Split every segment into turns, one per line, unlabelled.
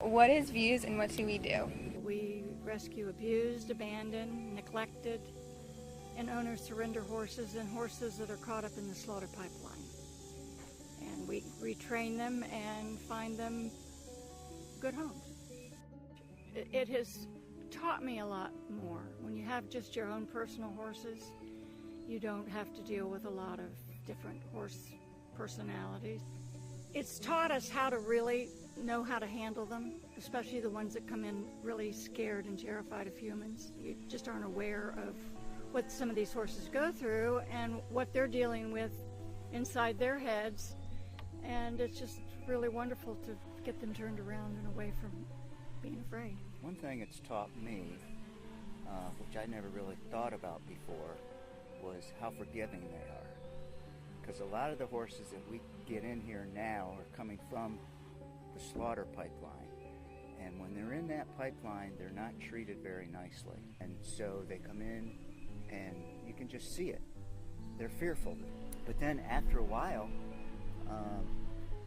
What is VEWS and what do we do?
We rescue abused, abandoned, neglected, and owners surrender horses and horses that are caught up in the slaughter pipeline. And we retrain them and find them good homes. It has taught me a lot more. When you have just your own personal horses, you don't have to deal with a lot of different horse personalities. It's taught us how to really know how to handle them, especially the ones that come in really scared and terrified of humans. You just aren't aware of what some of these horses go through and what they're dealing with inside their heads. And it's just really wonderful to get them turned around and away from being afraid.
One thing it's taught me, which I never really thought about before, was how forgiving they are. Because a lot of the horses that we get in here now are coming from the slaughter pipeline. And when they're in that pipeline, they're not treated very nicely. And so they come in and you can just see it. They're fearful. But then after a while,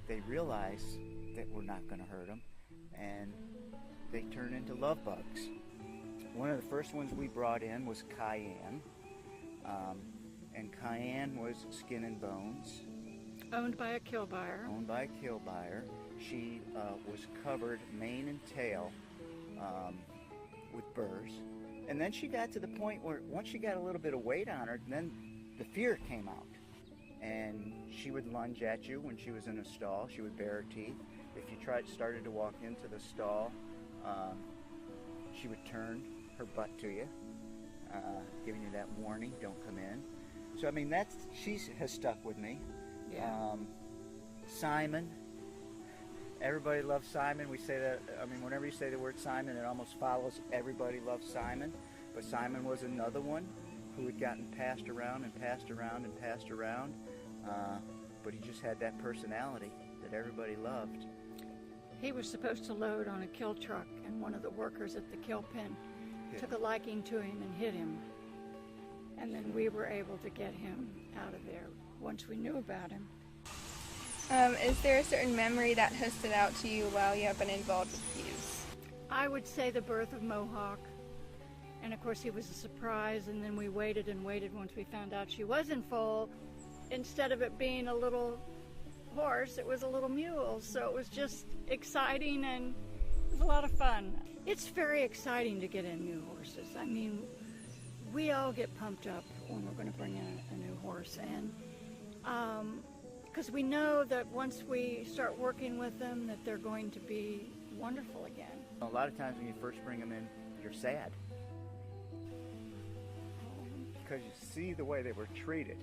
they realize that we're not going to hurt them, and they turn into love bugs. One of the first ones we brought in was Cayenne, and Cayenne was Skin and Bones.
Owned by a kill buyer.
Owned by a kill buyer. She was covered mane and tail with burrs. And then she got to the point where once she got a little bit of weight on her, then the fear came out. And she would lunge at you when she was in a stall. She would bare her teeth. If you started to walk into the stall, she would turn her butt to you, giving you that warning, don't come in. So I mean, she has stuck with me.
Yeah.
Simon. Everybody loves Simon. We say that, I mean, whenever you say the word Simon, it almost follows everybody loves Simon. But Simon was another one who had gotten passed around and passed around and passed around. But he just had that personality that everybody loved.
He was supposed to load on a kill truck, and one of the workers at the kill pen took a liking to him and hit him. And then we were able to get him out of there once we knew about him.
Is there a certain memory that has stood out to you while you have been involved with VEWS?
I would say the birth of Mohawk. And of course he was a surprise, and then we waited and waited once we found out she was in foal. Instead of it being a little horse, it was a little mule. So it was just exciting, and it was a lot of fun. It's very exciting to get in new horses. I mean, we all get pumped up when we're going to bring in a new horse, and because we know that once we start working with them, that they're going to be wonderful again.
A lot of times when you first bring them in, you're sad. Because you see the way they were treated.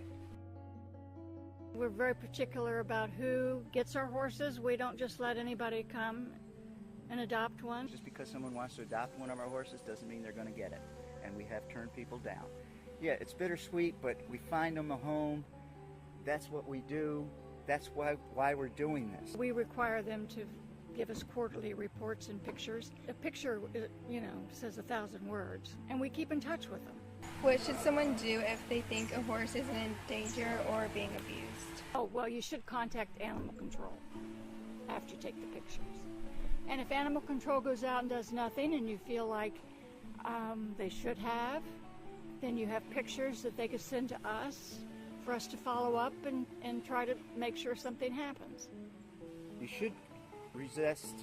We're very particular about who gets our horses. We don't just let anybody come and adopt one.
Just because someone wants to adopt one of our horses doesn't mean they're going to get it. And we have turned people down. Yeah, it's bittersweet, but we find them a home. That's what we do. That's why we're doing this.
We require them to give us quarterly reports and pictures. A picture, says 1,000 words, and we keep in touch with them.
What should someone do if they think a horse is in danger or being abused?
Oh, well, you should contact animal control after you take the pictures. And if animal control goes out and does nothing, and you feel like they should have, then you have pictures that they could send to us for us to follow up and try to make sure something happens.
You should resist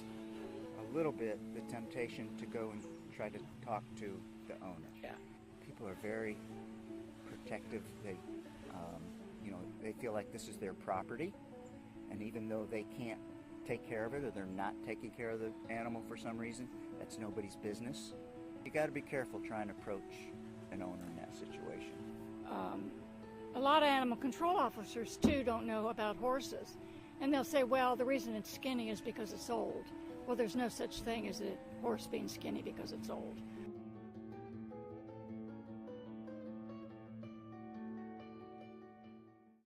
a little bit the temptation to go and try to talk to the owner.
Yeah.
People are very protective. They feel like this is their property, and even though they can't take care of it, or they're not taking care of the animal for some reason, that's nobody's business. You got to be careful trying to approach an owner in that situation.
A lot of animal control officers too don't know about horses, and they'll say, well, the reason it's skinny is because it's old. Well, there's no such thing as a horse being skinny because it's old.